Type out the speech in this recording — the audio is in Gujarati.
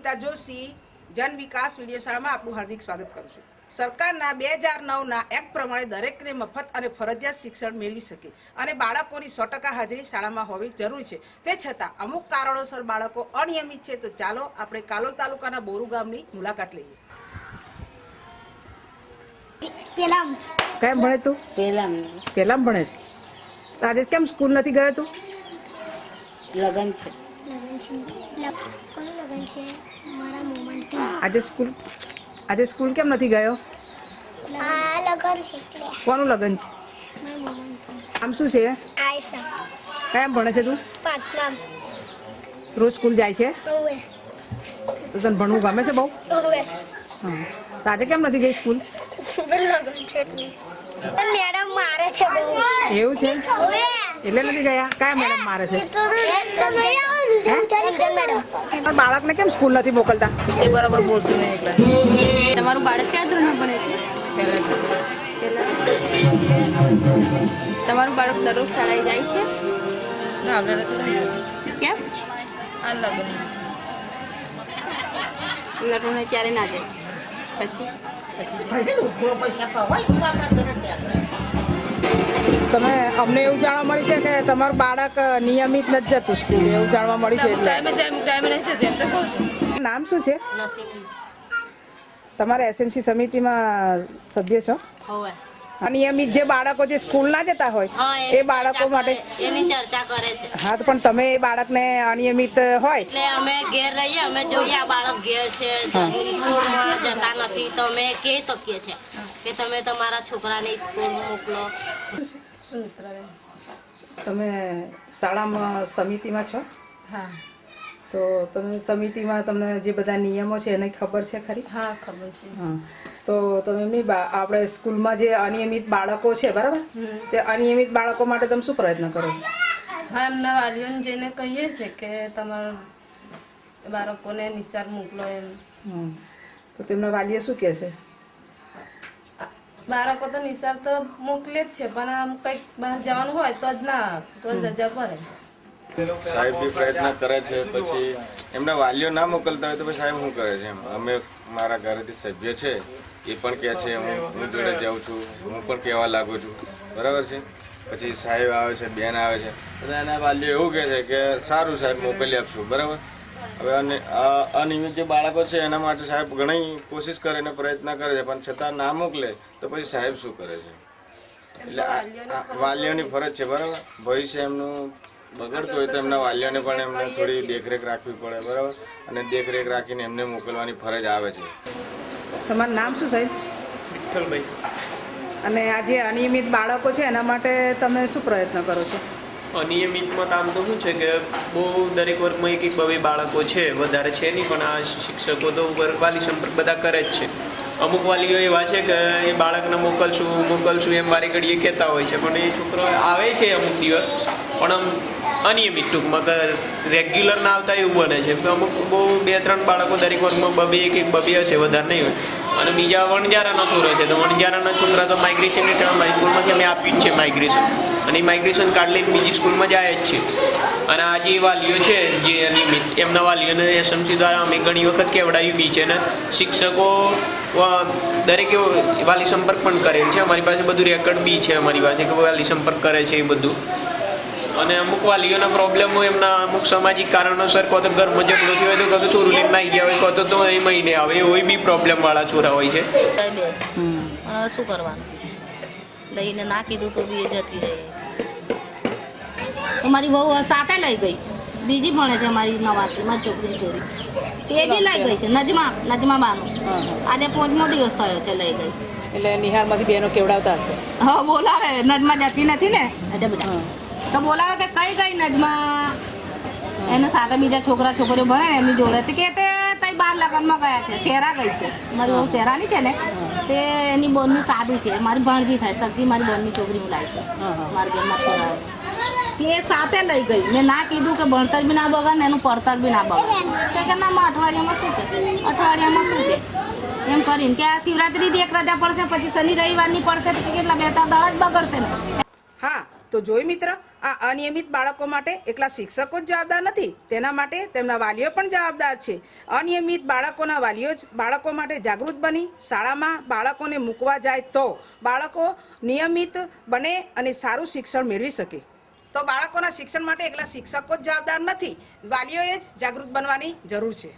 અમિતા જોશી જન વિકાસ વિડીયો શાળામાં આપનું હાર્દિક સ્વાગત કરું છું। સરકારના 2009ના એક્ટ પ્રમાણે દરેકને મફત અને ફરજિયાત શિક્ષણ મેળવી શકે અને બાળકોની 100% હાજરી શાળામાં હોવી જરૂરી છે। તે છતાં અમુક કારણોસર બાળકો અનિયમિત છે। તો ચાલો આપણે કાલોલ તાલુકાના બોરુ ગામની મુલાકાત લઈએ। પેલામ કેમ ભણે તું? પહેલામ ભણે છે। આજે કેમ સ્કૂલ નથી ગયો તું? લગન છે મારા મોમેન્ટ આજે સ્કૂલ કેમ નથી ગયો? આ લગન છે એટલે કોનું લગન છે? મારા મોમેન્ટ આમ શું છે? આયસા કેમ ભણે છે તું? પાટનામ રોજ સ્કૂલ જાય છે? ઓવે તો તને ભણવું ગમે છે બહુ? ઓવે હા, તો આજે કેમ નથી ગઈ સ્કૂલ? લગન છે એટલે મેડમ મારે છે બહુ એવું છે ઓવે એટલે નથી ગયા? કયા મેડમ મારે છે? રંજન મેડમ પણ બાળકને કેમ સ્કૂલ નથી મોકલતા? એ બરાબર બોલતું નહીં એકલા। તમારું બાળક કયા ધોરણમાં ભણે છે? પહેલા તમારું બાળક દરરોજ શાળાએ જાય છે? ના, હવે નથી જતું। કેમ? આ લગ્ન ક્યારે ના જાય? પછી તમે અમને એવું જાણવા મળી છે કે તમારું બાળક નિયમિત નથી જતું સ્કૂલ, એવું જાણવા મળી છે એટલે નામ શું છે? નસીબ તમારે એસએમસી સમિતિમાં સભ્ય છો? હોવે। અનિયમિત જે બાળકો જે સ્કૂલ ના જતા હોય એ બાળકો માટે એની ચર્ચા કરે છે। હા, તો પણ તમે એ બાળકને અનિયમિત હોય એટલે અમે ઘેર રહીએ, અમે જોઈએ આ બાળક ઘેર છે, સ્કૂલમાં જતા નથી, તો અમે કહી શકીએ છીએ કે તમે તમારા છોકરાને સ્કૂલ મોકલો। તમે શાળામાં સમિતિમાં છો? હા તો તમે સમિતિમાં તમને જે બધા નિયમો છે એની ખબર છે ખરી? હા ખબર છે। હા, તો તમે એમની આપણે સ્કૂલમાં જે અનિયમિત બાળકો છે બરાબર, તે અનિયમિત બાળકો માટે તમે શું પ્રયત્ન કરો? હા, એમના વાલીઓને જઈને કહીએ છીએ કે તમારા બાળકોને નિશાળ મોકલો એમ। તો તેમના વાલીઓ શું કહે છે? બાળકો તો નિશાળ તો મોકલે જ છે, પણ આમ કંઈક બહાર જવાનું હોય તો જ ના, તો જ રજા પડે। સાહેબ બી પ્રયત્ન કરે છે, પછી એમના વાલીઓ ના મોકલતા હોય તો પછી સાહેબ શું કરે છે? એમ અમે મારા ઘરેથી સભ્ય છે એ પણ કહે છે, હું જોડે જાઉં છું, હું પણ કહેવા લાગુ છું, બરાબર છે। પછી સાહેબ આવે છે, બેન આવે છે, બધા એના વાલીઓ એવું કહે છે કે સારું સાહેબ મોકલી આપશું, બરાબર। હવે અનિયમિત જે બાળકો છે એના માટે સાહેબ ઘણી કોશિશ કરે ને પ્રયત્ન કરે છે, પણ છતાં ના મોકલે તો પછી સાહેબ શું કરે છે? એટલે વાલીઓની ફરજ છે, બરાબર। ભવિષ્ય એમનું બગડતું હોય તો એમના વાલીઓને પણ એમને થોડી દેખરેખ રાખવી પડે, બરાબર, અને દેખરેખ રાખીને એમને મોકલવાની ફરજ આવે છે। તમારું નામ શું સાહેબ? વિઠ્ઠલભાઈ। અને આ જે અનિયમિત બાળકો છે એના માટે તમે શું પ્રયત્ન કરો છો? અનિયમિતમાં આમ તો શું છે કે બહુ દરેક વર્ગમાં એક બે બાળકો છે, વધારે છે નહીં, પણ આ શિક્ષકો તો વાલી સંપર્ક બધા કરે જ છે। અમુક વાલીઓ એવા છે કે એ બાળકને મોકલશું એમ વારી ઘડીએ કહેતા હોય છે, પણ એ છોકરો આવે છે અમુક દિવસ, પણ આમ અનિયમિત ટૂંકમાં કે રેગ્યુલર ના આવતા એવું બને છે। અમુક બહુ 2-3 બાળકો દરેક વર્ગમાં બબે હશે, વધારે નહીં હોય। અને બીજા વણજારાના છોકરા છે, તો વણજારાના છોકરા તો માઇગ્રેશન હેઠળ અમારી સ્કૂલમાંથી અમે આપ્યું જ છે માઇગ્રેશન, અને એ માઇગ્રેશન કાર્ડ લઈને બીજી સ્કૂલમાં જાય જ છે। અને આ જે વાલીઓ છે જે અનિયમિત, એમના વાલીઓને એસએમસી દ્વારા અમે ઘણી વખત કહેવડાવ્યું બી છે, ને શિક્ષકો દરેકે વાલી સંપર્ક પણ કરેલ છે। અમારી પાસે બધું રેકર્ડ બી છે અમારી પાસે કે વાલી સંપર્ક કરે છે એ બધું। અને અમુક વાલીઓના પ્રોબ્લેમો એમના અમુક સામાજિક કારણોસર કહો તો ઘરમાં ઝઘડો થયો હોય તો કહો તો ચોરું લઈને નાહી ગયા હોય, કહો તો એ મહિને આવે, એવી બી પ્રોબ્લેમવાળા છોરા હોય છે। હવે શું કરવાનું, લઈને ના કીધું તો બી એ જતી રહી। અમારી બહુ સાથે લઈ ગઈ, બીજી ભણે છે અમારી નવાસી, મારી છોકરી ચોરી, એ બી લઈ ગઈ છે નજમા બાનું। આજે 5મો દિવસ થયો છે લઈ ગઈ। એટલે નિહાળમાંથી બેનો કેવડાવતા હશે? હા, બોલાવે, નજમા જતી નથી ને એટલે બેટા તો બોલાવે કે કઈ ગઈ નજમા, એને સાથે બીજા છોકરીઓ ભણે ને એમની જોડે કે તે તઈ 12 લગ્નમાં ગયા છે, શેરા ગઈ છે, મારી બહુ શેરાની છે ને, તે એની બોનની સાદી છે, મારી ભાણજી થાય સગી, મારી બોનની છોકરી હું લાવી છું મારા ઘરમાં છોરાઓ, તે સાથે લઈ ગઈ। મેં ના કીધું કે ભણતર બી ના બગાડ ને એનું પડતર બી ના બગાડ, કે ના અઠવાડિયામાં શું કે એમ કરીને કે આ શિવરાત્રી એક રજા પડશે, પછી શનિ રવિવારની પડશે તો કેટલા 2-3 દાડા જ બગડશે ને। હા, તો જોઈ મિત્ર, આ અનિયમિત બાળકો માટે એકલા શિક્ષકો જ જવાબદાર નથી, તેના માટે તેમના વાલીઓ પણ જવાબદાર છે. અનિયમિત બાળકોના વાલીઓ જ બાળકો માટે જાગૃત બની શાળામાં બાળકોને મૂકવા જાય તો બાળકો નિયમિત બને અને સારું શિક્ષણ મેળવી શકે. તો બાળકોના શિક્ષણ માટે એકલા શિક્ષકો જ જવાબદાર નથી, વાલીઓએ જ જાગૃત બનવાની જરૂર છે.